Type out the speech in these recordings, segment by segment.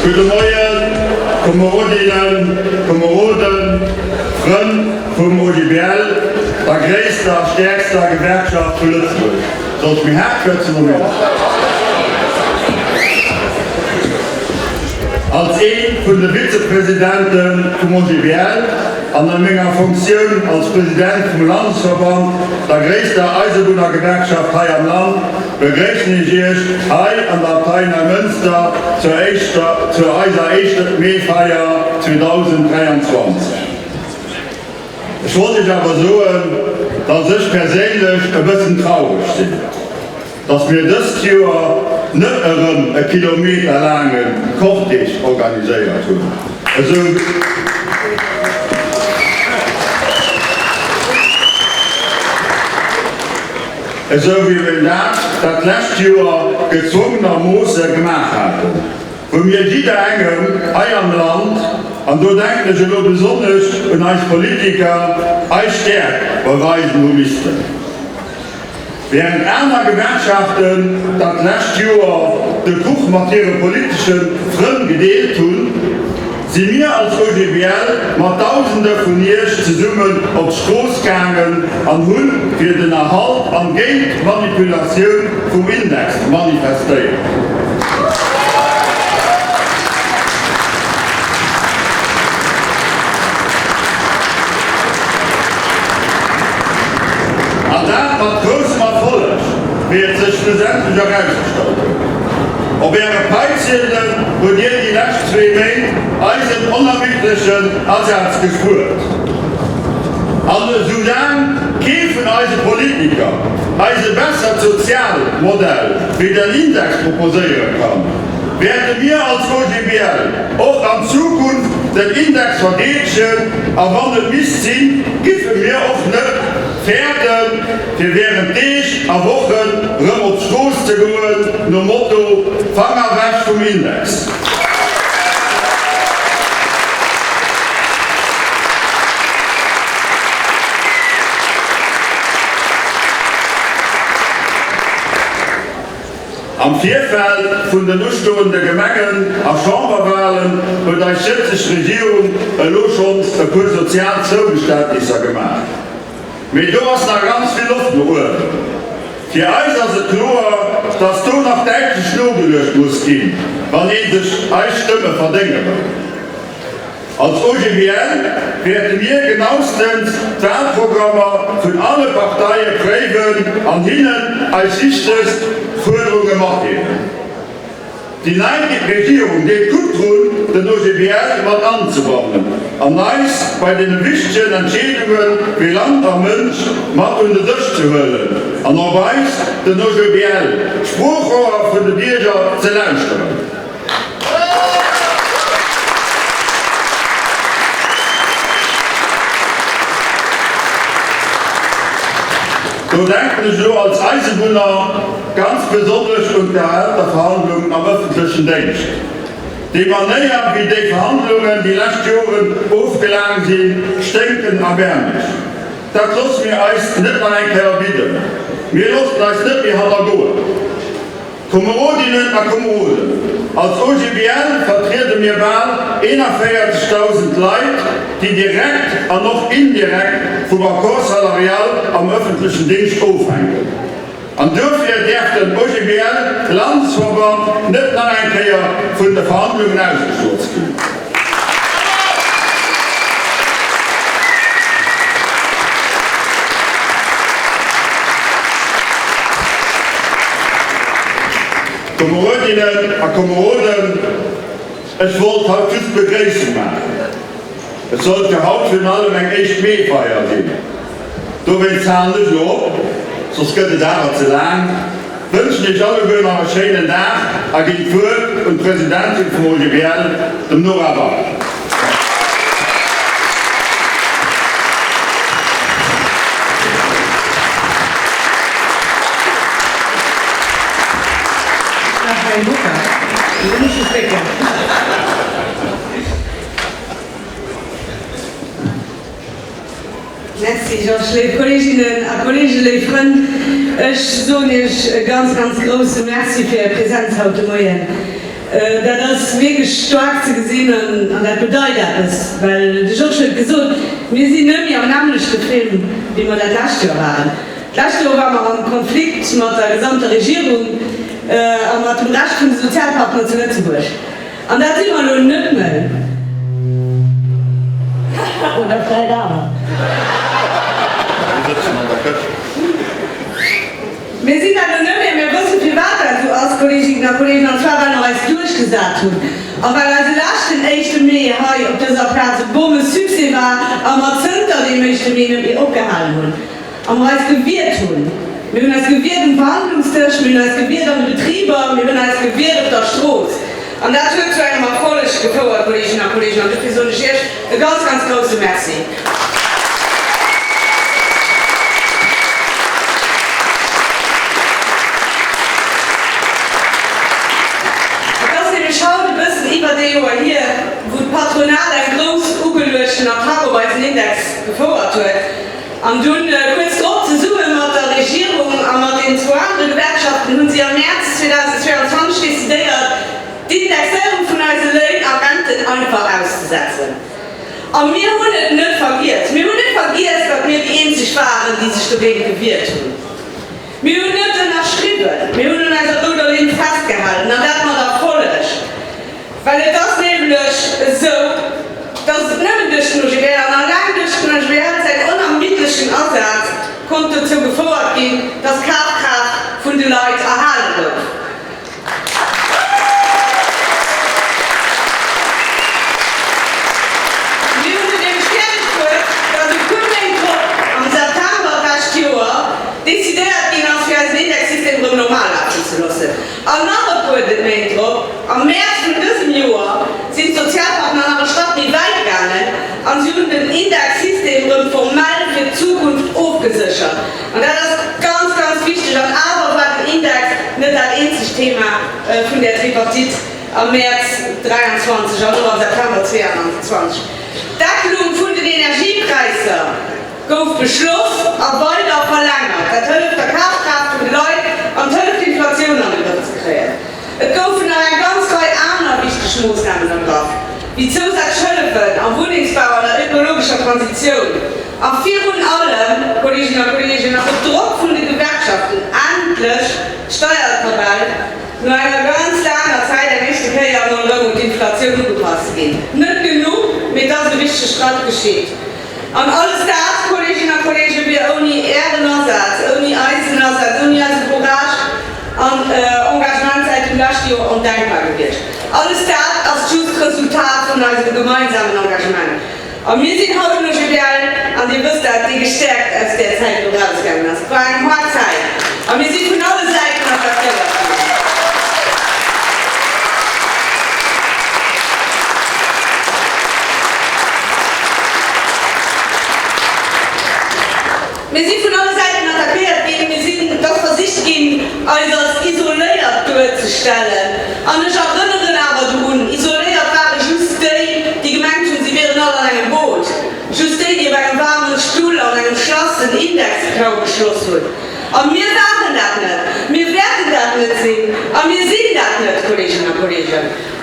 Gute Morgen, Kameradinnen, Kameraden, Freunde vom OGBL, der größten, stärksten Gewerkschaft für Lützburg. Soll ich mich herkürzen, Moment? Als ein von den Vizepräsidenten vom OGBL an meiner Funktion als Präsident vom Landesverband der größten Eisenbahnergewerkschaft hier am Land begrüße ich euch hier an der Abtei Neumünster zur unserer ersten Mähfeier 2023. Ich wollte euch aber sagen, dass ich persönlich ein bisschen traurig bin, dass wir dieses Jahr nicht einen kilometerlangen Kochtisch organisiert haben. Also, so wie wir das letzte Jahr gezwungenermaßen gemacht haben. Wo wir jeder engem hier am Land, und da denke ich nur besonders an als Politiker, als Stärke beweisen müssten. Während andere Gewerkschaften das letzte Jahr den Kuch mit ihren politischen Freunden gedeelt tun, sind wir als OGBL mit Tausenden von euch zusammen auf die Straße gegangen und haben für den Erhalt und gegen die Manipulation vom Index manifestiert. Und das mit großem Erfolg wird sich schlussendlich herausgestellt. Ob ihre Peitschenden und ihr die letzten 2 Monate einen unermüdlichen Ersatz gespürt. Also solange kämpfen unsere Politiker ein besseres Sozialmodell wie der Index proposieren kann, werden wir als OGBL auch in Zukunft den Index vergeben, aber wenn es missziehen, geben wir auch nicht Pferden, für während ich eine Woche rum auf die Straße zu gehen, nur Motto, Fanger weg vom Index. Am Vierfeld von den durchstehenden Gemengen auf Chamberwahlen wird die schätzliche Regierung schon ein paar sozial zugeständlicher gemacht. Mit du hast noch ganz viel Luft geholt. Für uns ist es klar, dass du noch deutlich Schnur gelöst musst gehen, wenn ihr sich eine Stimme verdingen will. Als OGBL werden wir genauestens Wahlprogramme von allen Parteien prägen und ihnen als wichtiges Forderungen gemacht werden. Die neue Regierung geht gut tun, den OGBL mal anzubauen. Am Neis bei den wichtigen Entscheidungen wie Land und Mensch mal unter Tisch zu holen. Und noch weiß den OGBL Spruchrohr für die Bürger zu leisten. So denken ich nur als Eisenbahner ganz besonders unter der Verhandlungen am öffentlichen Dienst. Die man näher wie die Verhandlungen, die letzten Jahre aufgeladen sind, stinken erbärmlich. Das lassen wir uns nicht mal ein Kerl bieten. Wir lassen uns nicht wie Hallagor. Kameradinnen und Kameraden, als OGBL vertreten wir bald 41.000 Leute, die direkt und noch indirekt vom Akkordsalarial am öffentlichen Dienst aufhängen. Und dafür darf den OGBL Landesverband nicht nach einkehr von den Verhandlungen ausgeschlossen werden. Kameradinnen und Kameraden, ich wollte heute das Begrüßen machen. Es sollte heute für alle eine echt Mähfeier geben. Du willst handlich ab, sonst geht es aber zu lang. Wünschen ich alle noch einen schönen Tag, Agentur und Präsidentin von OGBL, dem Nora Bach. Merci, Georges. Kolleginnen und Kollegen, Freunde, ich sage ganz große Merci für Ihre Präsenz heute Morgen. Das ist wirklich stark zu sehen und das bedeutet das, weil du schon gesagt, wir sind nicht mehr am nämlichen Film, wie wir das letzte Jahr waren. Letztes Jahr waren wir im Konflikt mit der gesamten Regierung und mit dem Rest von den Sozialpartnern zu Lützeburg. Und das sind wir noch nicht mehr. Oder vielleicht auch. Wir sind also nicht mehr, wir wissen viel weiter, du als Kolleginnen und Kollegen, und zwar, weil wir es durchgesagt haben. Und weil also letzten 1. Mai hier auf dieser Platz ein bombendes Succès war, und wir hinter dem 1. Mai nicht abgehalten haben. Und wir es gewährt haben. Wir haben es gewährt am Verhandlungstisch, wir haben es gewährt an den Betrieben, wir haben es gewährt auf der Straße. Und das wird zu einem Erfolg gefordert, Kolleginnen und Kollegen. Und dafür soll ich erst eine ganz, ganz große Merci. Hier, wo Patronat ein groß ugelöschten Arbeitsindex gefordert wird. Und dann kurz drauf zu suchen mit der Regierung und mit den zwei anderen Gewerkschaften haben sie im März 2022 dezidiert, die Indexierung von unseren Löhnen einfach auszusetzen. Und wir haben es nicht vergessen. Wir haben nicht vergessen, dass wir die einzigen waren, die sich dagegen gewehrt haben. Wir haben nicht danach geschrieben. Wir haben uns also darin festgehalten. Und das war der Folge. Weil das nämlich so, dass nicht durch den Schwer, sondern allein durch den Schwer seinen unermüdlichen Ansatz konnte dazu gefordert gehen, dass Kaufkraft von den Leuten erhalten wird. Wir haben den Sternenkult, dass die Kundengruppe am September letzten Jahr dezidiert, ihn als für ein Indexsystem normal abzulassen. Am am März von diesem Jahr sind Sozialpartner in der Stadt nicht weit gegangen und sie haben das Indexsystem formal für die Zukunft aufgesichert. Und das ist ganz, ganz wichtig. Und aber war der Index nicht das einzige Thema von der Tripartit am März 23, also am September 22. Deckelung von den Energiepreisen auf Beschluss und weiter verlängert. Das hilft der Kaufkraft von den Leuten und hilft die Inflation an den Griff zu kriegen. Es kaufen noch eine ganz Reihe anderer wichtige Maßnahmen drauf, wie Zusatzhilfen am Wohnungsbau und der ökologischer Transition. Am vierten allem, Kolleginnen und Kollegen, nach dem Druck von den Gewerkschaften endlich Steuerverband nur einer ganz langen Zeit der nächste Karriere und die Inflation angepasst gehen. Nicht genug, mit das ein wichtiger Schritt geschieht. Und alles das, Kolleginnen und Kollegen, wir ohne Ehrenersatz, ohne Eisenersatz, ohne Courage und Engagement seit dem letzten Jahr undenkbar wird. Alles das als Resultat von unserem gemeinsamen Engagement. Und wir sind heute noch jovial und ihr wisst, dass die gestärkt aus der Zeit, wo du rausgegangen hast. Es war eine harte Zeit. Und wir sind von allen Seiten auf der Stelle. Wir sind von allen Seiten attackiert, wir sind das Versicht gegen als isoliert durchzustellen. Und ich erinnere aber daran, isoliert waren just die gemeint haben, sie wären alle an einem Boot. Just die bei einem warmen Stuhl an einem geschlossenen Indexklau geschlossen haben. Und wir sagen das nicht. Wir werden das nicht sehen. Und wir sehen das nicht, Kolleginnen und Kollegen.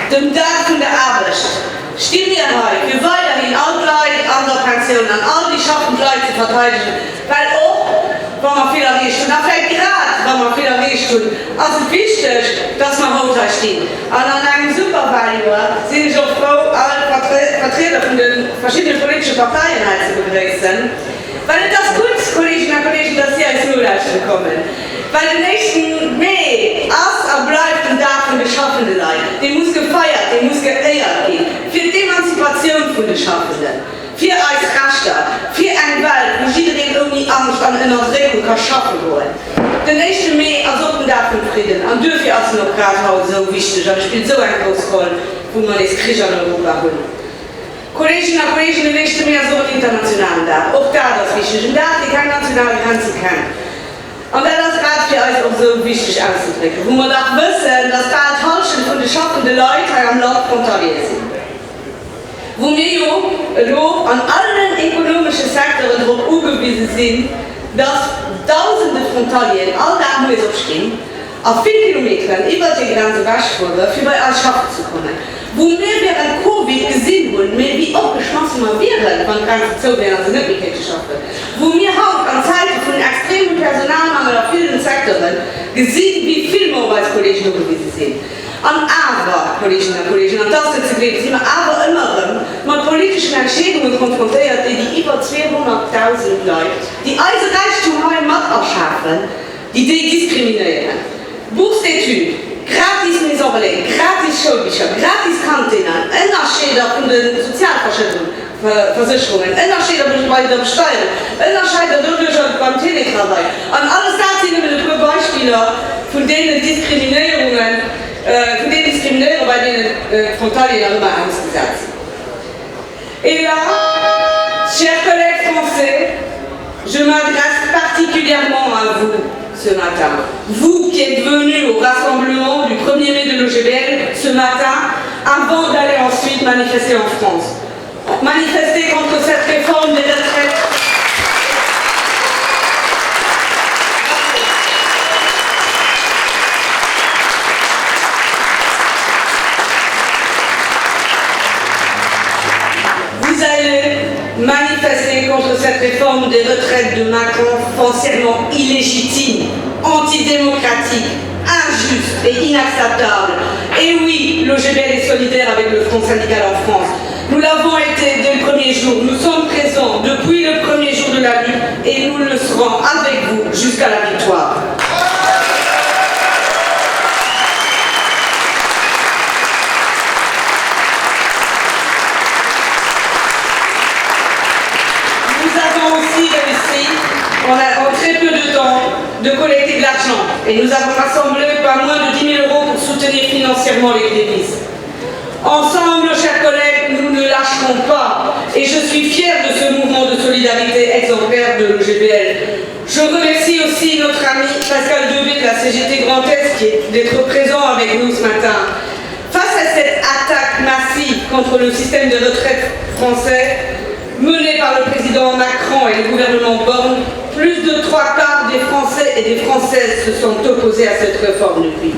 Dem Tag von der Arbeit stehen wir heute für weiterhin alle Leute an der Pension, an all die schaffenden Leute zu verteidigen, weil auch, wenn man viel erreicht, und vielleicht gerade, wenn man viel erreicht tut, also wichtig, dass man heute stehen. Und an einem Supervalue sind ich auch froh, alle Vertreter von den verschiedenen politischen Parteien halt zu begrüßen, weil das gut, Kolleginnen und Kollegen, dass Sie als Nullleistung kommen. Weil der nächsten Mai bleibt und darf von den Schaffenden sein. Die muss gefeiert, die muss geehrt gehen. Für die Emanzipation von den Schaffenden. Für als Rechter. Für eine Welt, wo jeder irgendwie Angst an einer Regung kann schaffen wollen. Der nächste Mai ersuchen darf von Frieden. Und dafür ist noch gerade heute so wichtig. Und spielt so eine große Rolle, wo man das Krieg in Europa holt. Kolleginnen und Kollegen, der nächste Mai so international da. Auch da das wichtig. Und da die keine nationale Grenze kennen. Und das ist gerade für euch auch so wichtig auszudrücken, wo wir doch wissen, dass da Tauschen von den schaffenden Leuten am Land kontrolliert sind. wo wir an allen ökonomischen Sektoren darauf angewiesen sind, dass tausende Frontalien all das muss aufstehen, auf 4 Kilometern über die Grenze wegfahren, für bei uns schaffen zu können. Wo wir während Covid gesehen wurden, wie abgeschlossen wir wären, von Grenzen zu werden, also nicht mehr schaffen. Wo wir auch an Zeiten von extremem Personalmangel auf vielen Sektoren gesehen, wie viele Arbeitskollegen gewesen sind. An aber, Kolleginnen und Kollegen, und das ist sind wir aber immer mit politischen Entscheidungen konfrontiert, die über 200.000 Leute, die also Reichtum Heimat erschaffen, die diskriminieren. Buchstätü, gratis Mesorlegen, gratis Schulbücher, gratis Kantinen, Unterschiede von den Sozialversicherungen, Unterschiede bei der Steuern, Unterschiede beim Teletravail. Und alles das sind nur Beispiele von denen Diskriminierungen, von den Diskriminierungen bei denen Frontalien immer ausgesetzt. Et là, chers collègues français, je m'adresse particulièrement à vous ce matin. Vous qui êtes venus au rassemblement du 1er mai de l'OGBL ce matin, avant d'aller ensuite manifester en France. Manifester contre cette réforme des retraites. Vous allez manifester contre cette réforme des retraites de Macron foncièrement illégitime, antidémocratique, injuste et inacceptable. Et oui, l'OGBL est solidaire avec le Front syndical en France. Nous l'avons été dès le premier jour. Nous sommes présents depuis le premier jour de la lutte et nous le serons avec vous jusqu'à la victoire. En très peu de temps, de collecter de l'argent. Et nous avons rassemblé pas moins de 10 000 € pour soutenir financièrement les grévistes. Ensemble, chers collègues, nous ne lâcherons pas. Et je suis fière de ce mouvement de solidarité exemplaire de l'OGBL. Je remercie aussi notre ami Pascal Debé de la CGT Grand Est d'être présent avec nous ce matin. Face à cette attaque massive contre le système de retraite français, menée par le président Macron et le gouvernement Borne, plus de 3/4 des Français et des Françaises se sont opposés à cette réforme depuis.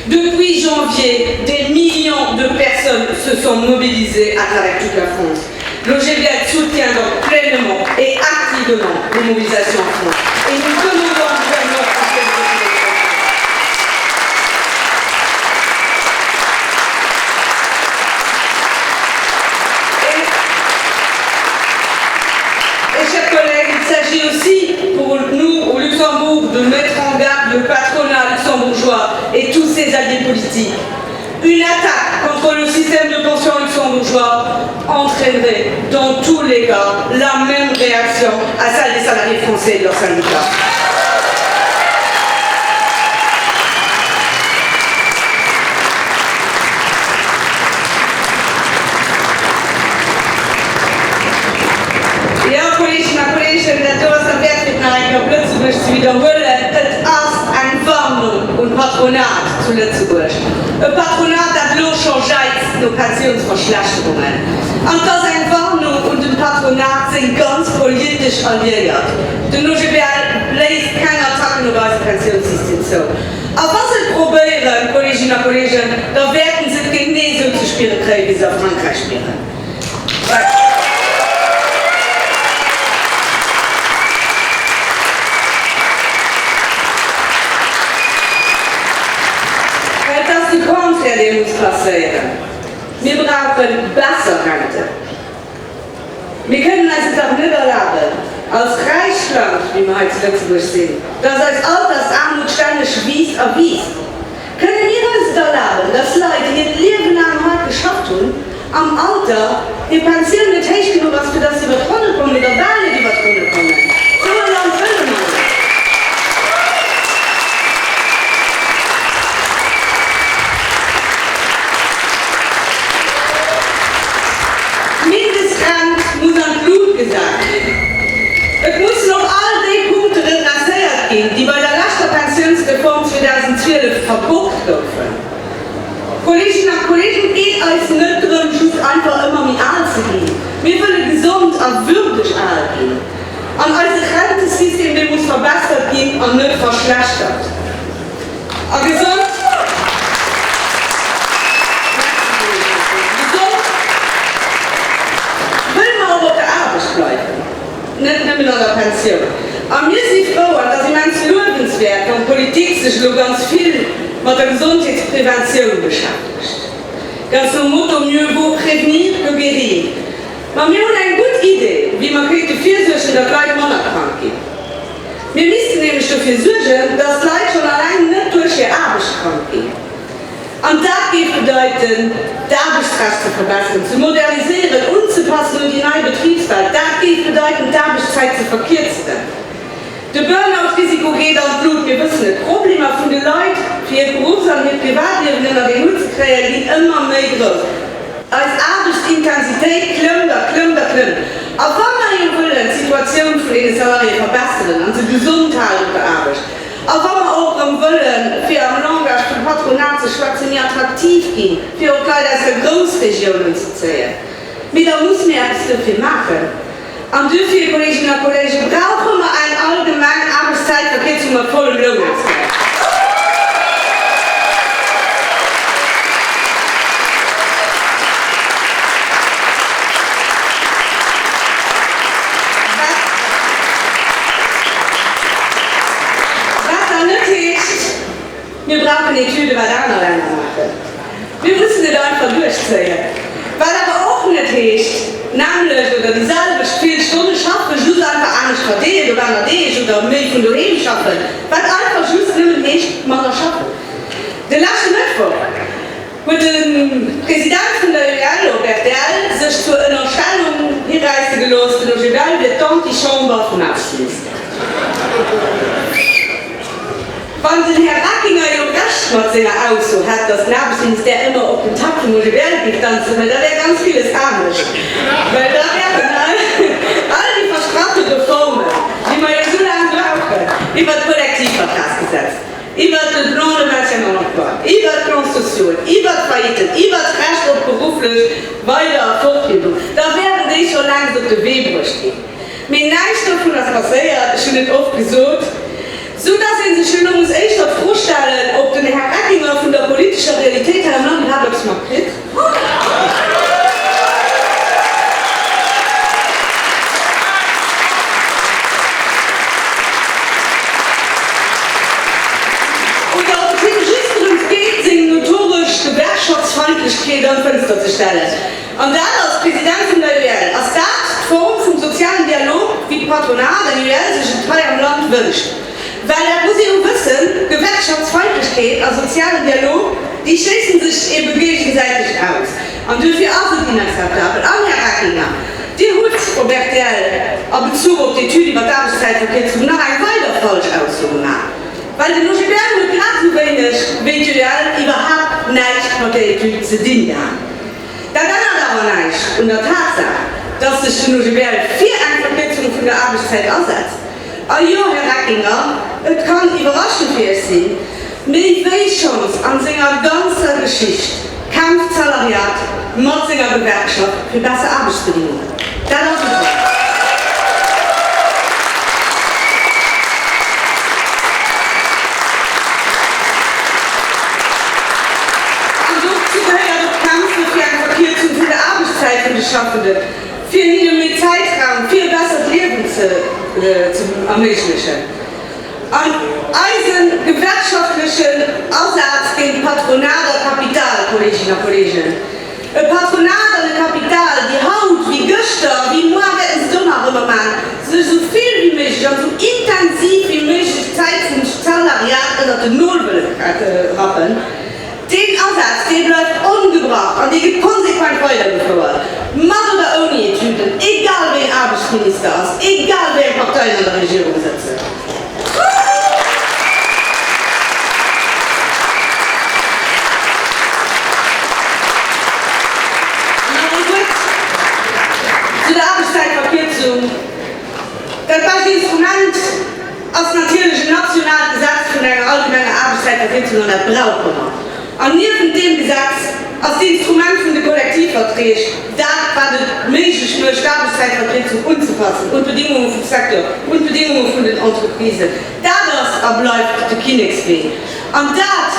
Depuis janvier, des millions de personnes se sont mobilisées à travers toute la France. L'OGBL soutient donc pleinement et activement les mobilisations en France. Et nous demandons au gouvernement français de retirer cette réforme. Et chers collègues, il s'agit aussi pour nous au Luxembourg de mettre en garde le patronat luxembourgeois et tous ses alliés politiques. Une attaque contre le système de pension luxembourgeois entraînerait dans tous les cas la même réaction à celle des salariés français et de leurs syndicats. Zu wiederholen, das ist eine Warnung und Patronat zu Lützeburg. Ein Patronat, das bloß schon scheißt durch Pensionsverschlechterungen. Und das ist eine Warnung und ein Patronat sind ganz politisch alliiert. Der OGBL lässt keine Attacken auf unser Pensionssystem zu. Aber was sie probieren, Kolleginnen und Kollegen, da werden sie genauso zu spielen kriegen, wie sie auf Frankreich spielen. Wir brauchen bessere Rente. Wir können es doch nicht erlauben, als Reichsland, wie wir heute in Lützeburg sind, das als Altersarmut ständig wies erwies. Können wir uns erlauben, dass Leute, die ihr Leben lang hart geschafft haben, am Alter die Pension nicht hoch genug ist, für das sie über die Runde kommen oder gar nicht über die Runde kommen. So ein Land will man. Es muss noch all die Punkte redressiert gehen, die bei der letzten Pensionsreform 2012 verboten wurden. Kolleginnen und Kollegen, geht als nicht drin, einfach immer mit alt zu gehen. Wir wollen gesund und würdig alt gehen. Und unser Rentensystem muss verbessert gehen und nicht verschlechtert. Und gesund will man auch auf der Arbeit bleiben. Nicht nur in der Pension. Und wir sind froh, dass ich meine Lebenswerte und Politik sich nur ganz viel mit der Gesundheitsprävention beschäftigt. Ganz zum Motto, mieux vaut prévenir que guérir. Aber wir haben eine gute Idee, wie man die Fürsorge der Leute krank geht. Wir müssen nämlich dafür sorgen, dass Leute schon allein nicht durch ihre Arbeit krank gehen. Und das geht bedeuten, die Arbeitskraft zu verbessern, zu modernisieren, anzupassen und die neue Betriebswelt. Das geht bedeuten, die Arbeitszeit zu verkürzen. Der Burnout-Risiko geht auf Blut, wir wissen nicht. Probleme von den Leuten für ihr Berufs- und ihr Privatleben in den Hut zu kriegen, sind immer mehr groß. Als Arbeitsintensität klimmt. Auch wenn wir wollen, die Situation von den Salarien verbessern, also Gesundheit auf der Arbeit. Auch wenn wir auch wollen, für am Langage von Patronat zu schwarzen, mehr attraktiv gehen, für auch Leute aus der Großregionen zu zählen. Aber da muss man etwas dafür machen. Und dafür, Kolleginnen und Kollegen, brauchen wir einen allgemeinen Arbeitszeitverkehr zum vollen Lohn. Was da nicht ist, wir brauchen eine Tüte, was andere Länder machen. Wir müssen nicht einfach durchziehen. Was aber auch nicht ist, nämlich oder dieselbe viele Stunden schaffen, just einfach anders verdienen oder nicht oder mehr von daheim schaffen. Was einfach just nicht mal schaffen. Der letzte Mittwoch, mit dem Präsidenten von der UL, Bertel, sich zu einer Stellung hinreißen gelassen, und UL wird dann die Chambre von abschließen. Wenn den Herr Rackinger ja recht mit seiner Aussage hat, dass Nabeldienst der immer auf den Tag von Welt gibt, dann wäre ganz vieles anders. Weil da wären all die versprachten Reformen, die man ja so lange brauchen, über das Kollektivvertragsgesetz, über das Plan de Maintien en Emploi, über die Konstitution, über die Verhältnis, über das Recht auf beruflich Weiter- und Fortbildung, da werden die schon lange auf den Weg stehen. Mit nichts davon, das passiert, schon nicht oft gesagt, so dass Sie sich schon uns echt vorstellen, ob der Herr Rackinger von der politischen Realität her noch nicht hat, ob es mal kriegt. Und auf den Registern geht, sind notorisch Gewerkschaftsfeindlichkeit am Fenster zu stellen. Und dann als Präsident von der UL, als das Form vom sozialen Dialog wie die Patronat der UL sich in freiem Land wünscht. Weil da muss ich auch wissen, Gewerkschaftsfeindlichkeit, also sozialer Dialog, die schließen sich eben gegenseitig aus. Und dafür auch sind die akzeptabel. Auch Herr Rackinger, die hat Robert Bertel in Bezug auf die Tür, die man Arbeitszeitverkehr zu noch ein weiter falsch ausgemacht. Weil die Logibert mit gerade so wenig virtuell überhaupt nicht mit der Tür zu dienen haben. Dann aber nicht unter Tatsache, dass sich die Logibert für eine Verkürzung von der Arbeitszeit aussetzt. Ah ja, Herr Rackinger, es kann überraschend für euch sein, mit welcher Chance an seiner ganzen Geschichte kämpft Salariat mit seiner Gewerkschaft für bessere Arbeitsbedingungen. Das ist es. Und so zu daher doch kämpfen für eine Verkürzung von der Arbeitszeit für die Schaffenden, für ihnen mit Zeitraum, viel besser Leben zu ermöglichen. An einen gewerkschaftlichen Aussatz gegen Patronat und Kapital, Kolleginnen und Kollegen. Ein Patronat und ein Kapital, die Haut wie gestern, wie morgen ins Donner rübermachen, sich so viel wie möglich und so intensiv wie möglich Zeit zum Salariat oder den Null rappen. Den Aussatz, den bleibt ungebracht und die geht konsequent weitergeführt. Mann oder ohne Typen, egal wer Arbeitsminister ist, egal wer Partei in der Regierung sitzt. Zu der Arbeitszeitverkürzung. Das beste Instrument als natürlich nationales Gesetz von einer allgemeinen Arbeitszeitverkürzung und das brauchen wir. Und neben dem Gesetz, als die Instrumente der Kollektivverträge, da war die möglich nur Statuszeitvertretung anzupassen und Bedingungen vom Sektor und Bedingungen von den Entreprisen. Dadurch bleibt der Kinexweg. Und das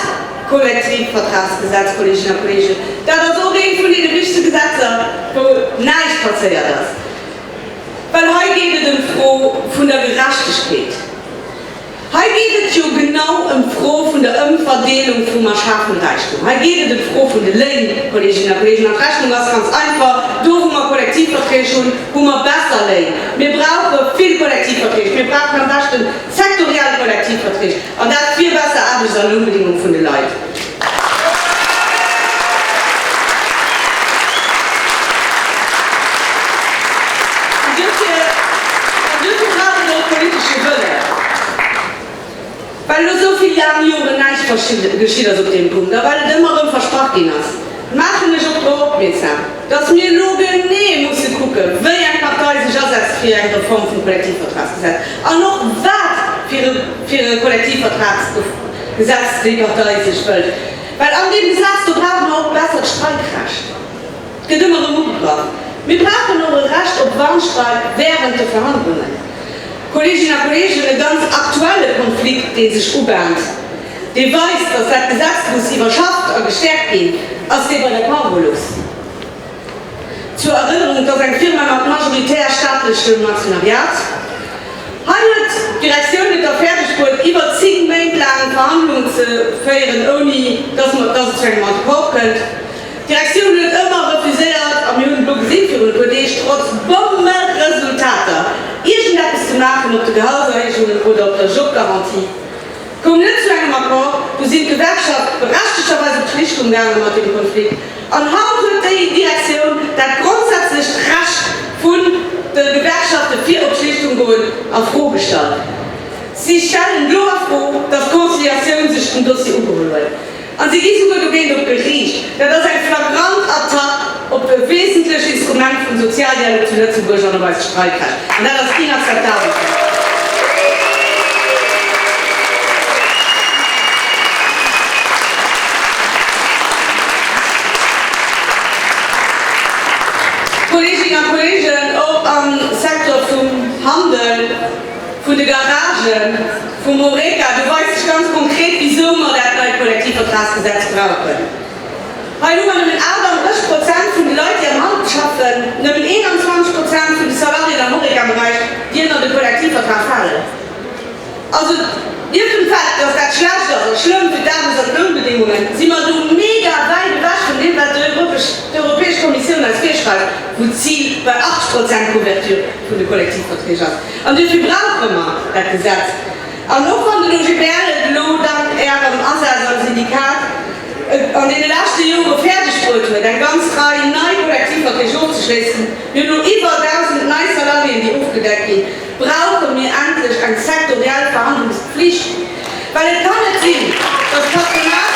Kollektivvertragsgesetz, Kolleginnen und Kollegen, das ist auch ein von den wichtigsten Gesetzen, wo nicht passiert ist. Weil heute geht es von der Gerechtigkeit. Heute geht es ja genau von der Umverteilung von Schaffenreichtum. Heute geht es von der Löhne, Kolleginnen und Kollegen. Und Rechnung ist ganz einfach, da wo wir Kollektivverträge schon, wo wir besser leben. Wir brauchen viel Kollektivverträge. Wir brauchen am besten sektorielle Kollektivverträge. Und das ist viel besser als die Lohnbedingungen von den Leuten. Weil du so viele Jahre nicht geschieht auf dem Punkt, weil du immer im Versprochen hast. Machen wir schon drauf aufmerksam, dass wir Logen nehmen müssen gucken, wie eine Partei sich ersetzt für eine Reform vom Kollektivvertragsgesetz. Und noch was für ein Kollektivvertragsgesetz die Partei sich will. Weil an dem Gesetz, du brauchst auch besser Streikrecht. Es geht immer um Mutkraft. Wir brauchen noch ein Recht auf Warnstreik während der Verhandlungen. Kolleginnen und Kollegen, ein ganz aktueller Konflikt, den sich U-Bahn, der weiß, dass das Gesetz muss überschafft und gestärkt gehen, als der bei der Parvolus. Zur Erinnerung, dass eine Firma mit majoritär staatlichem Aktionariat hat die Direktion mit der Fertigspurt über 10 Monate lang Verhandlungen zu führen, ohne dass es zu einem Antwort kommt. Die Direktion wird immer refusiert, am Jugendblock gesehen für trotz Bombenresultate. Irgendetwas zu machen auf der Gehaltserhöhung oder auf der Jobgarantie. Kommt nicht zu einem Akkord, wo sind Gewerkschaft berechtigterweise Pflicht umgegangen mit dem Konflikt. Und heute hat die Direktion das grundsätzlich Recht von der Gewerkschaft für Abschlichtung auf vorgestellt. Sie stellen nur vor, dass Konziliation sich ein Dossier umgeholt wird. Und sie gehen sogar auf Gericht. Das ist ein Flagrantattack auf ein wesentliches Instrument von Sozialdialog zu Lützeburg und bei Streikrecht. Und das ist inakzeptabel. Kolleginnen und Kollegen, auch am Sektor vom Handel, von der Garagen, vom Horeca, du weißt ganz konkret, wieso wir das neue Kollektivvertragsgesetz brauchen. Heute haben wir mit 38% von den Leuten, die am Handel arbeiten, nämlich 21% von den Salarien im Horeca-Bereich, die in den Kollektivvertrag fallen. Also, ihr findet fest, dass das schlecht ist, oder schlimm für Damen und Lohnbedingungen, sind wir so mega weit weg von dem, was die Europäische Kommission als vorschreibt, wo Ziel bei 80% Kuvertur von den Kollektivverträgen ist. Und dafür brauchen wir das Gesetz. Und auch von der OGPR, dank ihrem Ansatz am Syndikat, und in den letzten Jahren fertig wurde, eine ganz Reihe neue Kollektivverträge aufzuschließen, wir nur über 1000 neue Salarien, die aufgedeckt sind, brauchen wir endlich eine sektorielle Verhandlungspflicht. Weil es kann nicht sein, dass Patronat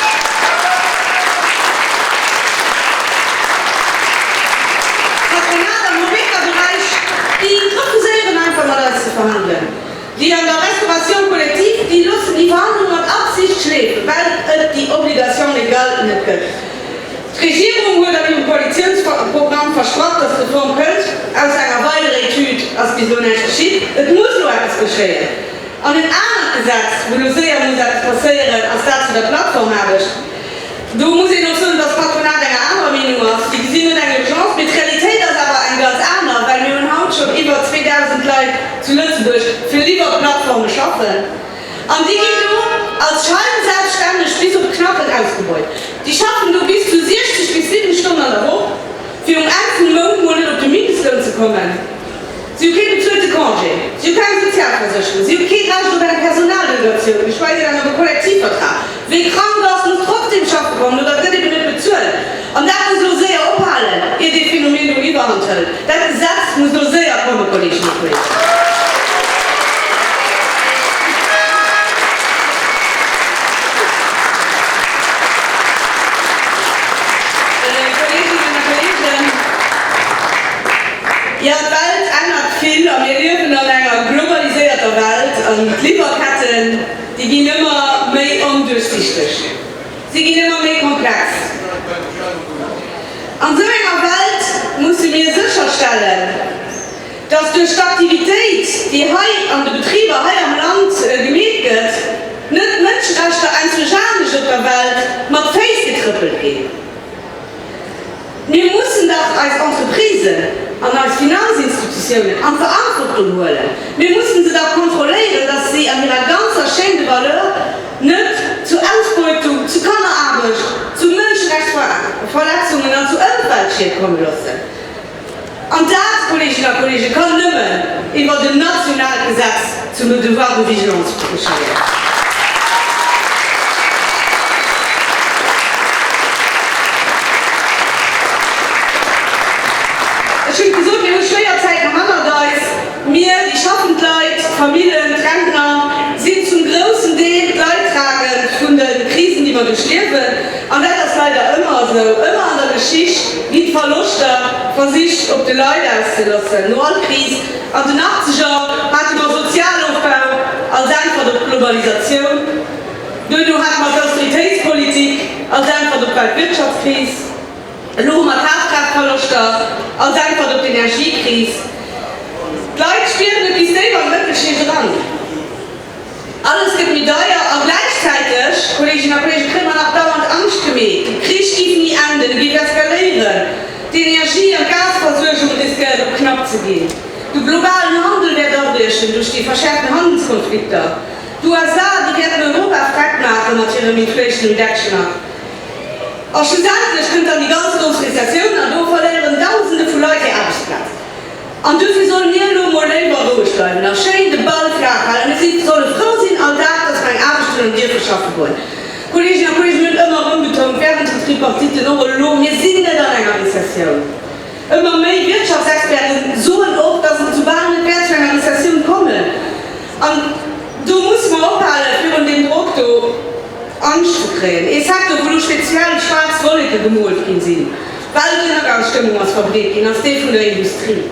am Horeca-Bereich, die interessieren einfach mal das zu verhandeln. Die an der Restauration kollektiv, die lassen die Verhandlungen mit Absicht schläfen, weil die Obligation legal nicht gibt. Die Regierung wurde im Koalitionsprogramm versprochen, dass die Reform könnte, aus einer weiteren Tüte, als wieso nicht geschieht. Es muss nur etwas geschehen. Und in einem Gesetz, wo du sehr muss etwas passieren, als das zu der Plattform habe ich, du musst noch sagen, dass Patronat eine andere Meinung hast. Die sind nicht eine Chance, mit Realität ist aber ein ganz anderer, weil wir in Haut schon über 2000 Leute zu Lützeburg für lieber Plattformen schaffen. Und die gehen nur als Schalten selbstständig bis auf knapp ausgebeut. Die schaffen nur bis zu 60 bis 7 Stunden in der Woche, für um 1. Monat auf den Mindestlohn zu kommen. Sie können bezahlte Congé, Sie können Sozialversicherung, Sie können Recht über eine Personaldelegation, geschweige denn über Kollektivvertrag. Wir Krankenkassen trotzdem schaffen wollen, oder das nicht bezahlen. Und das muss nur sehr aufhalten, ihr das Phänomen nur überhand hält. Das Gesetz muss nur sehr kommen, Kolleginnen und Kollegen. Ja, die Welt ändert viel und wir leben in einer globalisierten Welt und Lieferketten, die gehen immer mehr undurchsichtig. Sie gehen immer mehr komplex. An so einer Welt muss ich mir sicherstellen, dass durch die Aktivität, die hier an den Betrieben hier am Land gemäht wird, nicht Menschenrechte einzuschauen auf der Welt mit Face getrippelt gehen. Wir müssen doch als Entreprise und als Finanzinstitutionen an Verantwortung holen. Wir müssen sie doch kontrollieren, dass sie an ihrer ganzen Schäden Valeur nicht zu Ausbeutung, zu Kammerarbeit, zu Menschenrechtsverletzungen und zu Umweltschäden kommen lassen. Und das, Kolleginnen und Kollegen, kann nicht mehr über das Nationalgesetz zum Devoir de Vigilance beschreiben. Ich habe gesagt, wir haben Steuerzeit am Andererseits. Wir, die schaffenden Leute, Familien, Rentner, sind zum großen Teil Leidtragend von den Krisen, die wir durchleben. Und das ist leider immer so. Immer an der Geschichte wie Verluste Verzicht auf die Leute auszulassen. Nur eine Krise. Und in den 80er hatten wir Sozialaufbau als Antwort auf Globalisation. Dann hatten wir Austeritätspolitik als Antwort auf die Wirtschaftskrise. Nun haben wir Kraftkraftverluste als Antwort auf die Energiekrise. Die Leute spielen etwas selber wirklich nicht dran. Alles gibt mir teuer, aber gleichzeitig, Kolleginnen und Kollegen, kriegen wir noch dauernd Angst gemäht. Die Krieg geht nie enden, wie wir skalieren. Die Energie- und Gasversorgung riskiert, um knapp zu gehen. Der globale Handel wird dadurch durch die verschärften Handelskonflikte. Die USA, die werden Europa fragt machen mit ihrem Inflation Reduction Act. Und schlussendlich kommt dann die ganze große Rezession und da verlieren Tausende von Leuten Arbeitsplatz. Und dafür sollen wir nur mal selber ruhig bleiben. Dann schön den Ball flach halten. Wir sollen froh sein, all das, dass wir eine Arbeitsstelle dir verschaffen wollen. Kolleginnen und Kollegen müssen immer unbetont werden, die Tripartite noch loben. Wir sind nicht an einer Rezession. Immer mehr Wirtschaftsexperten suchen auch, dass wir zu behandeln werden, zu einer Rezession kommen. Und da muss man aufhalten, für den Druck Angst zu kriegen. Ich sage, wo du speziell schwarz Wolke gemalt sind, weil die Übergangsstimmung aus Fabrik gehen, aus der von der Industrie.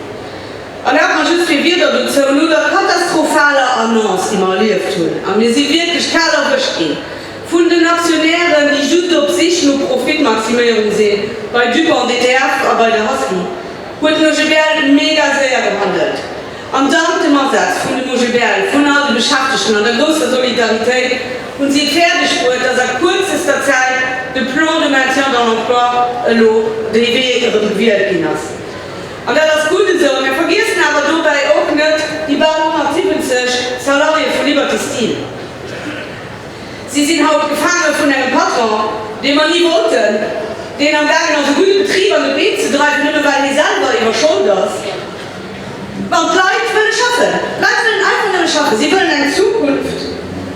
Und da hat man just wie wieder dazu, nur der katastrophale Annonce, die man erlebt hat. Und wir sind wirklich klar aufgestiegen. Von den Aktionären, die just auf sich nur Profitmaximierung sehen, bei DuPont, DTF, aber bei der Husky, wird Mogibel mega sehr gehandelt. Am dank dem Ansatz von den Mogibel, von allen Beschäftigten und der großen Solidarität, und sie fertig wurde, dass er kürzester Zeit den Plan de Maintien dans l'Emploi reviert ging. Und das ist gut so. Wir vergessen aber dabei auch nicht die 170 Salarien von Liberty Steel. Sie sind halt gefangen von einem Patron, den man nie wollte, den am Werk noch so gute Betrieb an den Weg zu treiben, nur weil die selber überschuldet ist. Und Leute wollen schaffen. Leute wollen einfach nicht schaffen. Sie wollen eine Zukunft.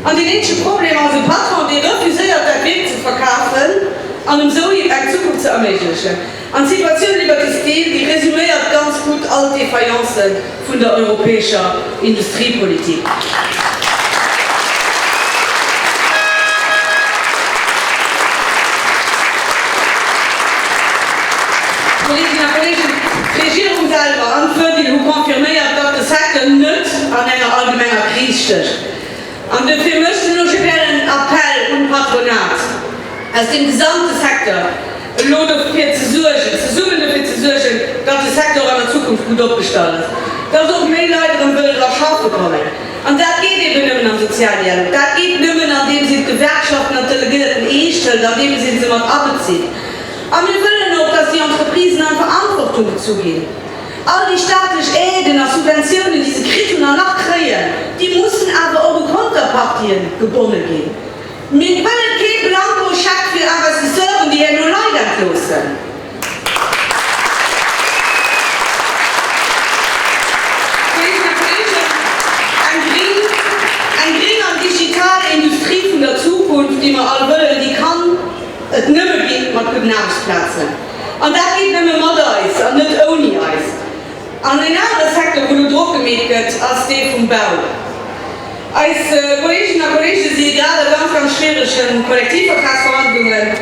Und die nächste Problem als ein Patron, der refusiert, den Weg zu verkaufen, und so eine Zukunft zu ermöglichen. Und die Situation Liberty Steel, die resümiert ganz gut all die Fayancen von der europäischen Industriepolitik. Kolleginnen und Kollegen, die Regierung selber antwortet, die konfirmiert, dass der Sektor nicht an einer allgemeinen Krise steht. Und dafür möchten wir einen Appell und Patronat aus dem gesamten Sektor dafür zu sorgen, dass der Sektor in der Zukunft gut aufgestellt ist. Dass auch mehr Leute im Bild schaffen kommen. Und das geht eben nicht mehr am Sozialdialog. Das geht nicht mehr, indem sie die Gewerkschaften und Delegierten einstellen, indem sie sie mal abziehen. Aber wir wollen auch, dass die Entreprisen an Verantwortung zugehen. All die staatlichen Aiden und Subventionen, die sie kriegen und danach kriegen, die müssen aber auch in Konterpartien gebunden gehen. Wir wollen kein Blanko-Scheck für Investitionen, die ja nur leidlos sind. Ein Green und digitale Industrie von der Zukunft, die wir alle wollen, die kann es nicht mehr geben mit guten Arbeitsplätzen. Und das geht nicht mehr mit Eis und nicht ohne Eis. An den anderen Sektor, wo du Druck gemacht wird, als der vom Bau. Als Kolleginnen und Kollegen sind gerade ganz schwierigen Kollektivvertragsverhandlungen.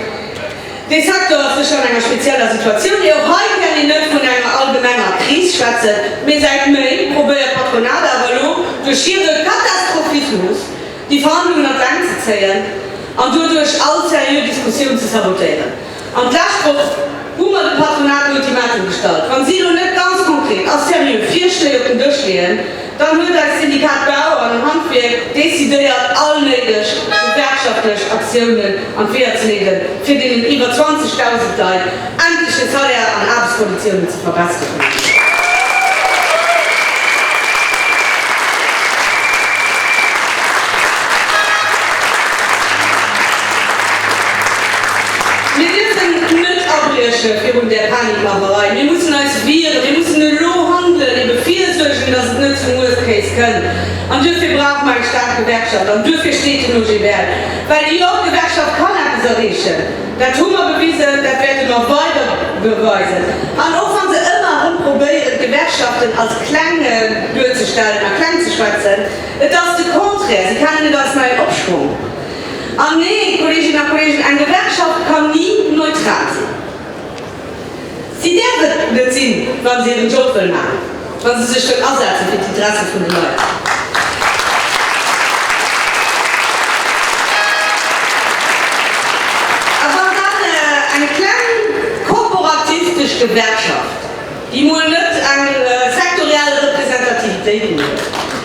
Der Sektor ist schon in einer speziellen Situation. Auch heute kann ich nicht von einer allgemeinen Krise schwätzen. Wir seit Mai probieren Patronat aber durch ihren Katastrophismus die Verhandlungen entlang zu ziehen. und dadurch all seriöse Diskussionen zu sabotieren. Und Lachspruch, wo man den Patronat Ultimatum gestaltet. Wenn Sie noch nicht ganz konkret, aus seriös 4 Schläge durchlehen, dann wird das Syndikat Bauern und Handwerk dezidiert allmählich gewerkschaftliche Aktionen an Pferd zu legen, für den über 20.000 Leute endlich das Salär an Arbeitskonditionen zu verbessern. Wir dürfen nicht abbrechen für der Panikmacherei. Wir müssen als wir müssen nur handeln, die befehlswürdigen, dass es nicht zum Worst Case können. Und dafür braucht man eine starke Gewerkschaft. Und dafür steht die UGBL. Weil die Gewerkschaft kann etwas erreichen. Das haben wir bewiesen, das werden wir noch weiter beweisen. Und auch wenn sie immer probieren, Gewerkschaften als kleine durchzustellen, als klein zu schwätzen, das ist der Konträr. Sie können nicht als neuen Abschwung. Und nee, Kolleginnen und Kollegen, eine Gewerkschaft kann nie neutral sein. Sie dürfen nicht sein, wenn sie ihren Job machen wollen. Wenn sie sich schon aussetzen für die Interesse von den Leuten. Aber dann eine kleine korporatistische Gewerkschaft, die muss nicht eine sektorielle Repräsentativität haben.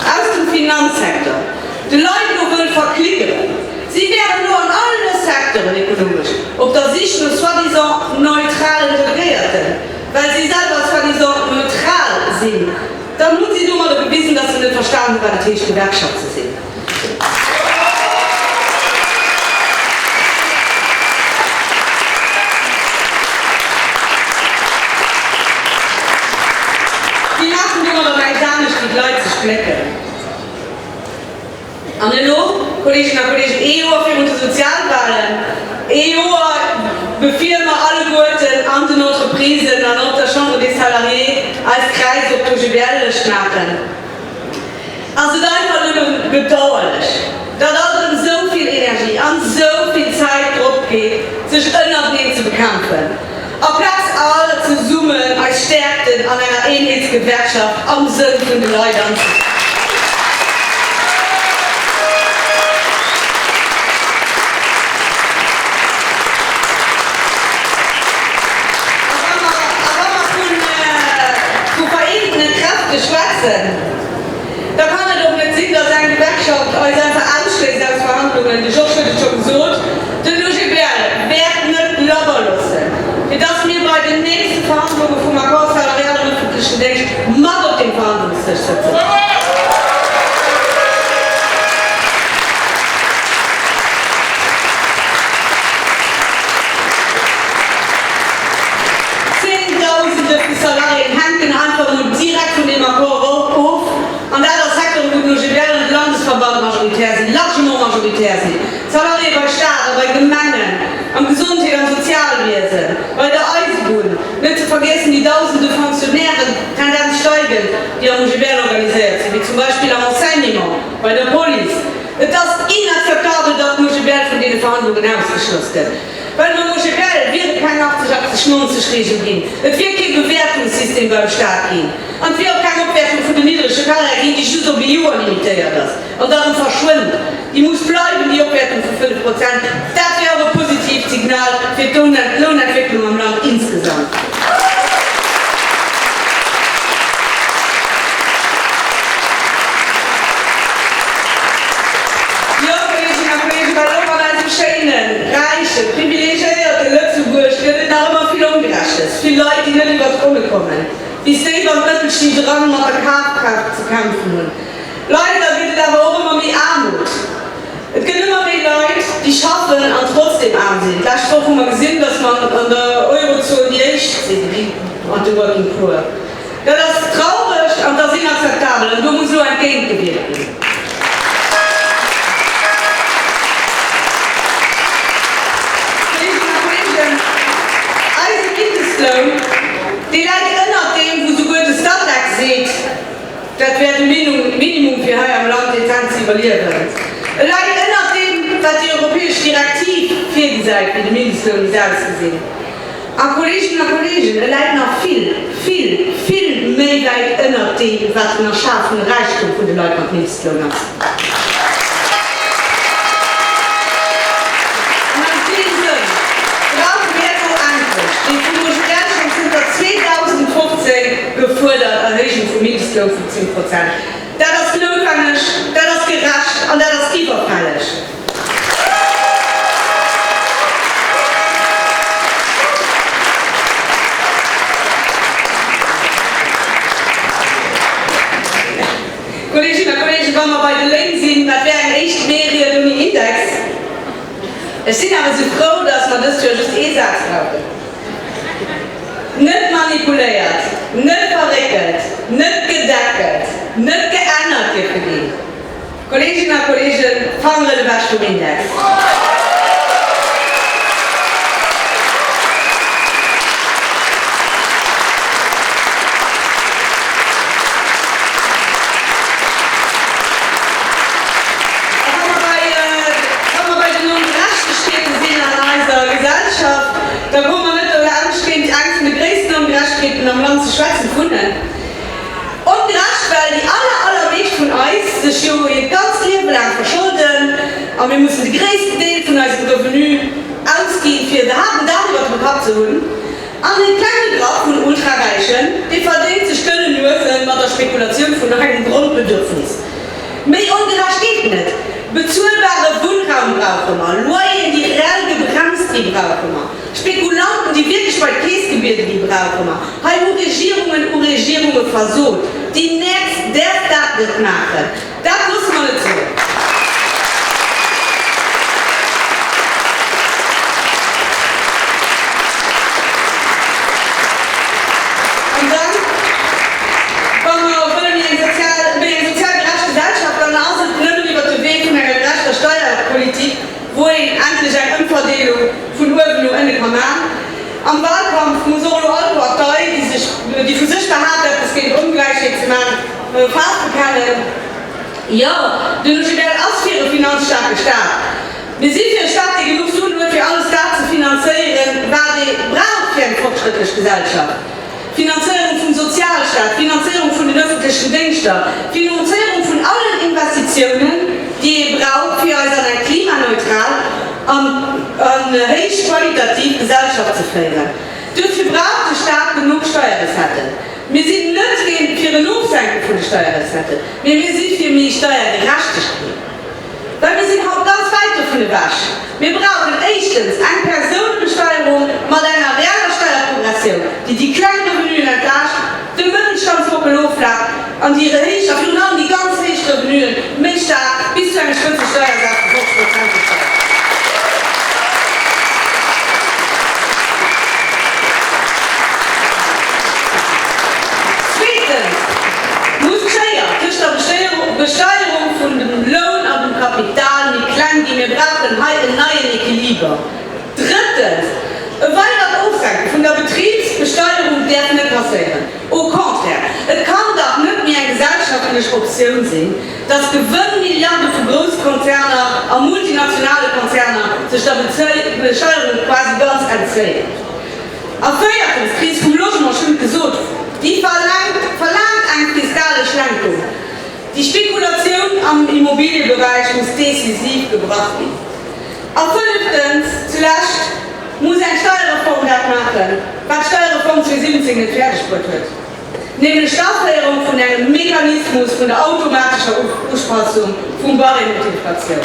Aus dem Finanzsektor. Die Leute wollen verklicken. Sie werden nur in allen Sektoren ökonomisch, ob das sich nur sowieso neutral integrierten, weil sie selber sowieso neutral sind. Dann muss sie nur mal bewiesen, dass sie nicht verstanden haben, was die Gewerkschaft zu sehen. Die lassen nur dabei gar nicht die Leute sich flecken. Und hallo, Kolleginnen und Kollegen, EU für unsere Sozialwahlen, EU befehlen wir alle Gurten an den Entreprisen, an der Chambre des Salariés als Kreis auf die Gebärde schnappen. Also das ist einfach nur bedauerlich, dass da so viel Energie und so viel Zeit drauf geht, sich unabhängig zu bekämpfen. Auf Platz alle zu zoomen als Stärkten an einer Einheitsgewerkschaft am Sinn von den Leuten. Da kann er doch nicht sehen, dass eine Gewerkschaft euch einfach ausschließt aus Verhandlungen. Die Job wird schon gesagt, die UGBL wird nicht locker lassen. Für das wir bei den nächsten Verhandlungen vom Akkord Salarial und öffentlichen Dienst mal auf den Verhandlungstisch sitzen. Zehntausende Salarien hängen einfach nur direkt von dem Akkord auf. Und da das Sektor mit UGBL und Landesverband majoritär sind, Logement majoritär sind, Salarié bei Staat, bei Gemeinden, am Gesundheit und Sozialwesen, bei der Eisbuden, nicht zu vergessen die tausende Funktionäre, Tendenz steigen, die am UGBL organisiert sind, wie zum Beispiel am Enseignement, bei der Polizei. Es ist inakzeptabel, dass UGBL von den Verhandlungen ausgeschlossen wird. Weil man UGBL wird kein 80-90-Regelung gehen. Es wird kein Bewertungssystem beim Staat gehen. Und wir haben keine Abwertung von der niedrigen Skala gehen, die just auf die Jahre limitiert ist. Und darum verschwindet. Die muss bleiben, die Abwertung von 5%. Das wäre ein positives Signal für die Lohnentwicklung im Land insgesamt. Reiche, privilegierte Lützeburg wird da immer viel ungerecht ist. Viele Leute, die nicht über die Runde kommen. Die stehen beim Mittelstieg dran, mit der Kaufkraft zu kämpfen. Leute, da wird aber auch immer mehr Armut. Es gibt immer mehr Leute, die schaffen und trotzdem arm sind. Da ist doch immer gesehen, dass man an der Eurozone die Rechte sind, wie an der Working Poor. Ja, das ist traurig und das ist inakzeptabel. Und du musst nur ein Gegengewicht. Die Leute erinnert dem, wo so gutes Stadtwerk sieht, das wird ein Minimum für hier am Land die überleben. Die Leute erinnert dem, dass die europäische Direktive viel gesagt wie die Mindestlohn selbst gesehen. Aber Kolleginnen und Kollegen, die Leute noch viel mehr Leute erinnert dem, was noch schaffen Reichtum von den Leuten mit Mindestlohn hat. 15%. Das ist notwendig, das ist gerecht und das ist überfällig. Kolleginnen und Kollegen, wenn wir bei den Linken sind, das wäre ein echt mehr Index. Ich bin aber so froh, dass man das für just Satz braucht. Nicht manipuliert, nicht verrickelt, nicht gedeckelt, nicht geändert wird für die. Kolleginnen und Kollegen, fangen wir was zum Index. Da wo man nicht anstehen, die Angst mit größten Ungerechtigkeiten am Land zu schwätzen finden. Ungerecht, weil die allermeisten von uns sich schon ihr ganzes Leben lang verschulden und wir müssen den größten Teil von unserem Revenu ausgeben, für die harten darüber Kopf zu holen. Und den kleinen Grad von Ultrareichen, die verdient sich können nur mit der Spekulation von einem Grundbedürfnis. Mehr ungerecht geht nicht. Bezahlbare Wohnraum brauchen wir, Leute, die real begrenzt die brauchen wir, Spekulanten, die wirklich bei Käsegebieten die brauchen wir, Regierungen versucht, die nächst der Tag nicht machen. Das muss man nicht so. Und dann, wenn wir eine sozial gerechte Gesellschaft danach sind, Steuerpolitik, wo endlich eine Umverteilung von oben nach unten kann. Am Wahlkampf muss auch eine Partei, die für sich behauptet, es geht ungleich zu machen, fast bekennen. Ja, die werden auch für ihre finanzstarke Staat. Wir sind für eine Stadt, die genug tun wird, für alles da zu finanzieren, weil die braucht für eine fortschrittliche Gesellschaft. Finanzierung vom Sozialstaat, Finanzierung von den öffentlichen Diensten, Finanzierung von allen Investitionen, die ihr braucht, für eine klimaneutral und höchstqualitativ Gesellschaft zu führen. Dafür braucht der Staat genug Steuerreserven. Wir sind nicht für eine Aufsenkung von der Steuerreserven, wir sind für mehr Steuergerechtigkeit. Weil wir sind auch ganz weit von der Wasch. Wir brauchen erstens eine Personenbesteuerung mit einer realen Steuerprogression, die kleinen Revenuen entlastet, den Mittelstand vorgelaufen und ihre Hilfe für die ganz hohen Revenuen mit stark bis zu einer Spitzensteuersatz von 5% gesteuert. Zweitens muss durch die Besteuerung von dem Lohn und dem Kapital, die Kleinen, die wir brauchen, heute ein neues Equilibrium. Drittens, eine weitere Aufsenkung von der Betriebsbesteuerung darf nicht passieren. Au contraire, es kann doch nicht mehr eine gesellschaftliche Option sein, dass Gewinnmilliarden für Großkonzerne und multinationale Konzerne sich der Besteuerung quasi ganz entziehen. Auf viertens, Krise vom Logement schon gesagt, die verlangt eine fiskale Schlenkung. Die Spekulation am Immobilienbereich muss decisiv gebracht werden. Auf fünftens, zuletzt, muss eine Steuerreform machen, was Steuerreform 2017 nicht fertiggestellt wird. Neben der Staffelung von einem Mechanismus von der automatischen Aussprassung von Barren und Inflation.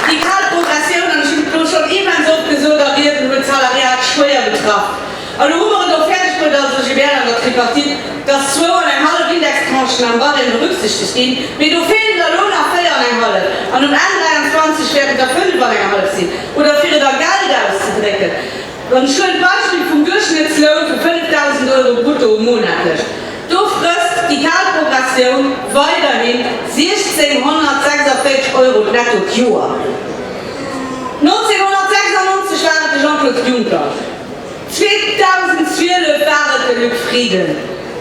Die Kaltprogression, und ich habe schon immer so gesagt, wird Salariat schwer betrachtet. Also, wo wir noch fertig wird, also ich werde an der Tripartit, dass 2,5 Indextranchen am Barren berücksichtigt stehen, mit du fehlen der Lohn auf 4,5 und um 23 werden da 5,5 sein. Oder für der Geld auszudrücken. Ein schönes Beispiel vom Durchschnittslohn für 5.000 € brutto monatlich. Du frisst die Kaltprogression weiterhin 1.646 € netto pro Jahr. 1996 war es Jean-Claude Juncker. 2012 war es Luc Frieden,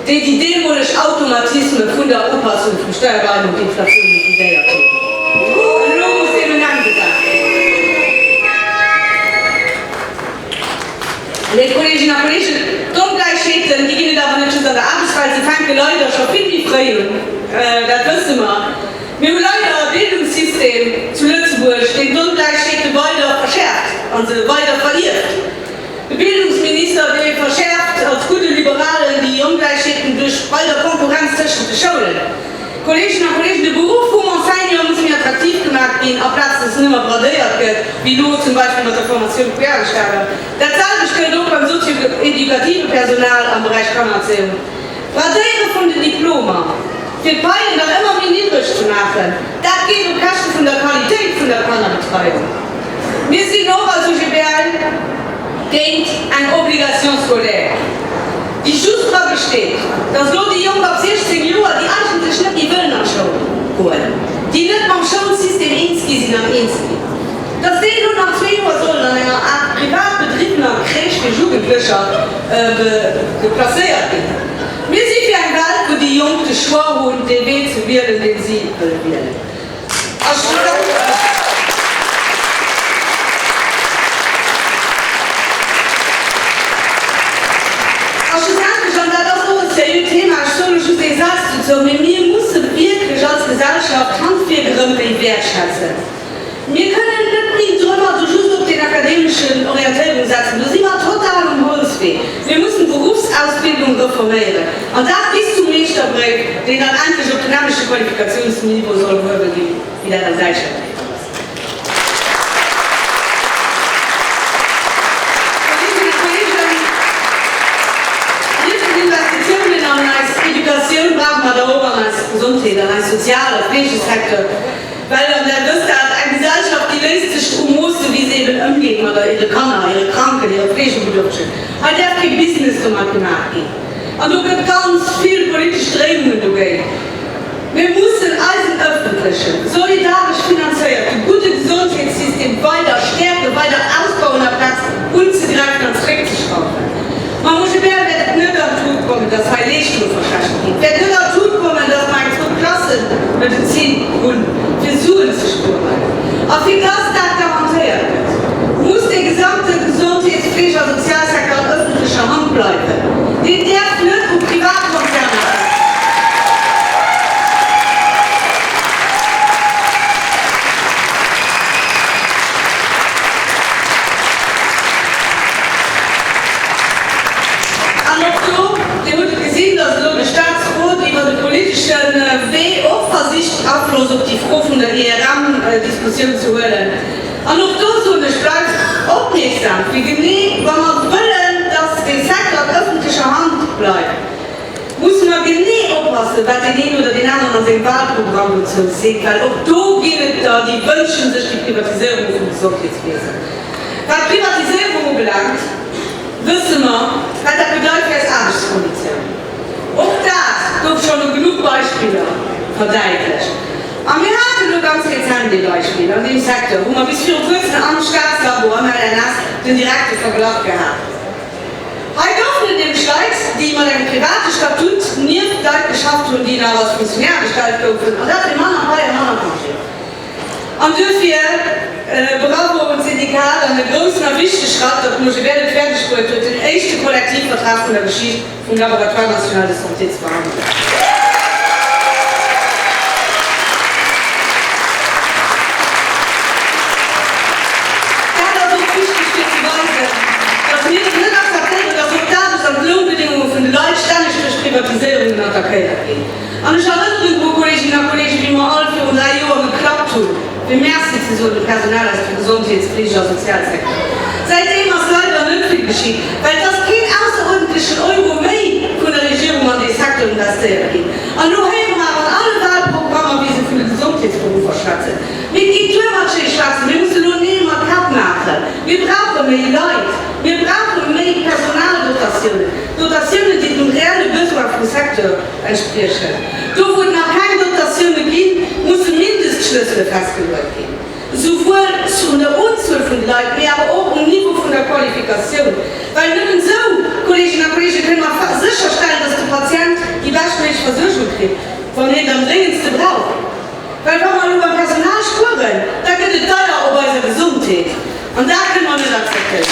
der die dämonischen Automatismen von der Anpassung von Steuerwahlen und Inflation ideiert hat. Und nun muss eben angesagt. Die Kolleginnen und Kollegen, Lohngleichheiten, die gehen aber nicht schon an der Arbeitsweise, sie fangen Leute schon viel wie früher. Das wissen wir. Wir haben leider ein Bildungssystem zu Lützburg, den Lohngleichheiten weiter und so weiter verliert. Der Bildungsminister will verschärft als gute Liberale die Ungleichheiten durch weiter Konkurrenz zwischen den Schulen. Kolleginnen und Kollegen, der Beruf vom Enseignant muss mehr attraktiv gemacht werden, auf Platz, das nicht mehr bradiert wird, wie du zum Beispiel mit der Formation Quereinsteiger. Der Zahl stellt auch beim sozio-edukativen Personal am Bereich Kammererzählung. Bradieren von den Diplomen, für Bayern dann immer mehr niedrig zu machen, das geht um Kosten von der Qualität von der Kammerbetreuung. Wir sind auch als UGBL gegen ein Obligationskolleg. Die Schussfrage besteht, dass nur die Jungen ab 16 Jahren, die eigentlich nicht die Willen an Schulen holen, die nicht beim Schulsystem Inski sind am Inski. Dass die nur nach 2 Jahren sollen an einer Art privatbetriebener Crèche für Jugendliche geplaciert werden. Wir sind für ein Welt, wo die Jungen die Schwur haben, den Weg zu wählen, den sie wählen. Wir müssen wirklich als Gesellschaft Handwerkerinnen wertschätzen. Wir können nicht drüber so just auf den akademischen Orientierung setzen. Da sind wir total am Holzweg. Wir müssen Berufsausbildung reformieren. Und das bis zum Meisterbrief, den dann eigentlich auf dynamische Qualifikationsniveau soll geben, wie der Gesellschaft. Education braucht man darüber als Gesundheit, als sozialer, Pflegesektor. Weil dann wirst du eine Gesellschaft, die lässt sich musste, wie sie eben umgehen, oder ihre Kanner, ihre Kranken, ihre Pflegebedürftigen. Aber der hat kein Business gemacht gehen. Und du gibt ganz viele politische Strömungen gehen. Wir müssen alles öffentlichen, solidarisch finanziert, ein gutes Gesundheitssystem weiter stärken, weiter ausbauen, Platz unzugreifen und Trick zu schrauben. Man muss nicht nicht dazu kommen, dass man Lehrstuhl verschaffen geht. Wer nicht dazu kommen, dass man zur Klasse mit den 10 Hunden versuchen zu spüren. Auf wie das garantiert wird, muss der gesamte Gesundheitspflege- und Sozialsektor in öffentlicher Hand bleiben. Den darf nicht um Privatkonzerne. Abfluss auf die Frage von der ERM-Diskussion zu hören. Und auch dazu bleibt aufmerksam, wie genau, wenn wir wollen, dass der Sektor in öffentlicher Hand bleibt, muss man genau aufpassen, was den einen oder den anderen an seinem Wahlprogramm sieht, weil auch da geht da, die wünschen sich die Privatisierung vom Gesundheitswesen. Was Privatisierung belangt, wissen wir, was das bedeutet als Arbeitskondition. Auch das gibt schon genug Beispiele verdeutlicht. Und wir hatten nur ganz gezahlte Beispiele in dem Sektor, wo man bis vor kurzem am Staatslabor den direkten Vergleich gehabt. Heute öffnet dem Schweiz, die man im privaten Statut nicht Leute geschafft und die nach als Funktionär gestaltet dürfen. Und das ist immer noch bei einem anderen Konflikt. Und dafür brauchen wir Syndikat einen großen und wichtigen Schritt, dass wir werden fertig wird, den ersten Kollektivvertrag von der Geschichte vom Laboratoire National de Santé zu behandeln. Privatisierung nach der Kälte gehen. Und ich erinnere die Kolleginnen und Kollegen, wie wir alle für 3 Jahre geklappt haben, für mehr so dem Personal als für Gesundheitspflege und Sozialsektor. Seitdem ist leider nicht viel geschieht, weil das kein außerordentlichen Euro mehr von der Regierung an den Sektor investiert geht. Und nur haben wir alle Wahlprogramme, wie sie für den Gesundheitsberuf schätzen. Wir gehen Türmatsche schätzen, wir müssen nur niemand abmachen. Wir brauchen mehr Leute, wir brauchen mehr Personaldotationen. Dotationen, die dem realen Bedarf vom Sektor entsprechen. Da wo noch keine Dotationen gehen, müssen Mindestschlüssel festgelegt werden. Sowohl zu der Unzahl von Leuten, wie aber auch im Niveau von der Qualifikation. Weil nur so, Kolleginnen und Kollegen, können wir sicherstellen, dass der Patient die bestmögliche Versorgung kriegt, von dem er am dringendsten braucht. Weil wenn wir über Personal spuren, dann geht es teuer auf unsere Gesundheit. Und da können wir nicht akzeptieren.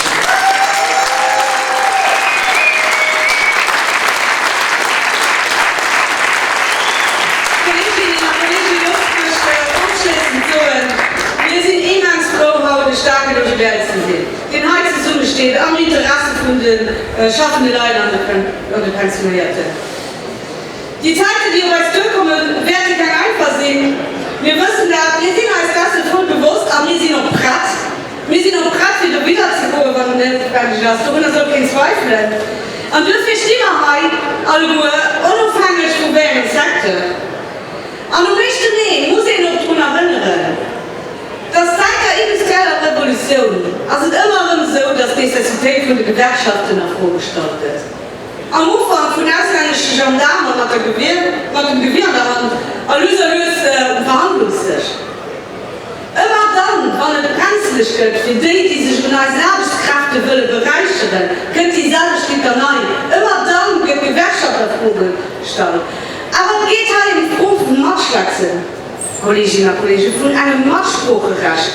Wir sind immens froh, heute starke Leute werden zu sehen. steht am Interesse von den schaffenden Leuten und den Pensionierten. Die Zeiten, die uns durchkommen, werden kein einfach sehen. Wir wissen, dass wir sind als Gäste voll bewusst, aber wir sind noch pratt. Wir sind noch pratt, wieder wiederzukommen, wenn wir nicht das tun, das soll kein Zweifel. Und dafür stehen wir heute alle unabhängig von welchen Sektor. Und am nächsten Mal muss ich noch daran erinnern, dass seit der industriellen Revolution, also immerhin so, dass die Necessität von den Gewerkschaften nach vorgestellt wird. Am Anfang von ausländischen Gendarmen mit dem Gewehr daran, verhandelt sich. Immer dann, wenn eine Brenzlichkeit für die sich als Arbeitskräfte bereichern, könnt die selber nein. Immer dann wird Gewerkschafterproben stellen. Aber es geht halt im Beruf um Matschwechsel, Kolleginnen und Kollegen, von einem Matschspruchrecht.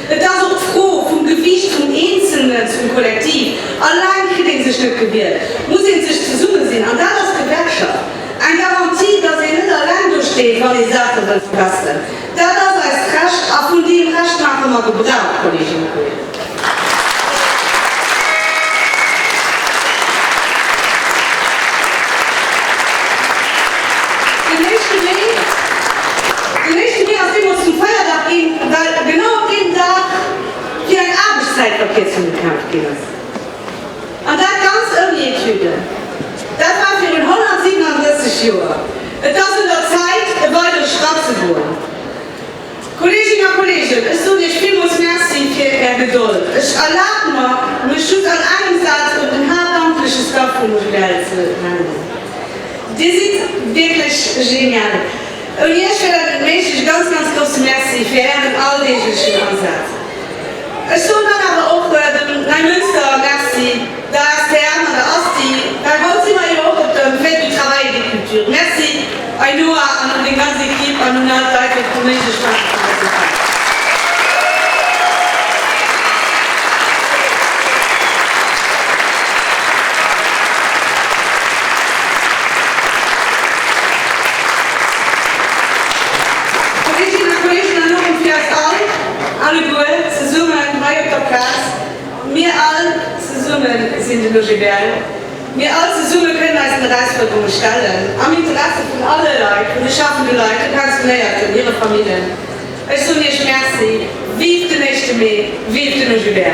Das ist auch froh vom Gewicht vom Einzelnen zum Kollektiv. Allein kriegen sich nicht gewählt. Muss sich zusammen sehen. Und das ist Gewerkschaft. Eine Garantie, dass ihr nicht allein durchsteht, weil die Sache will vergessen. Das heißt Recht, auch von dem Recht machen wir Gebrauch, Kolleginnen und Kollegen. Der nächste Weg, aus dem wir zum Feiertag gehen, weil genau auf dem Tag für ein Arbeitszeitverkehr zum Kampf gehen. Und das ganz irgendwie Tüte. Das war für den 137 Jahre. Das ist in der Zeit eine weitere Straße geworden. Kolleginnen und Kollegen, es tut nicht viel muss merci für Ihre Geduld. Ich erlaube mir, mich schon an einem Satz und ein hauptamtliches Staffelmodell zu handeln. Die sind wirklich genial. Und hier stelle ich ganz großes Merci für Ihren alltäglichen Ansatz. Ich tue dann aber auch Neumünster, merci. Da ist der Herr, da ist die. Da kommt sie mal hier auch auf dem Feld du Travail de Culture. Merci à nous, à den ganzen Equipe, à nous, à la politische Sprache. Alle gut, zusammen, drei auf der Platz. Wir alle zusammen sind die Logibel. Wir alle zusammen können als eine Herausforderung stellen. Am Interesse von allen Leuten, von den schaffenden Leuten, ganz näher und ihre Familien. Ich sage nicht merci. Vive der nächste Mai, vive die Logibel.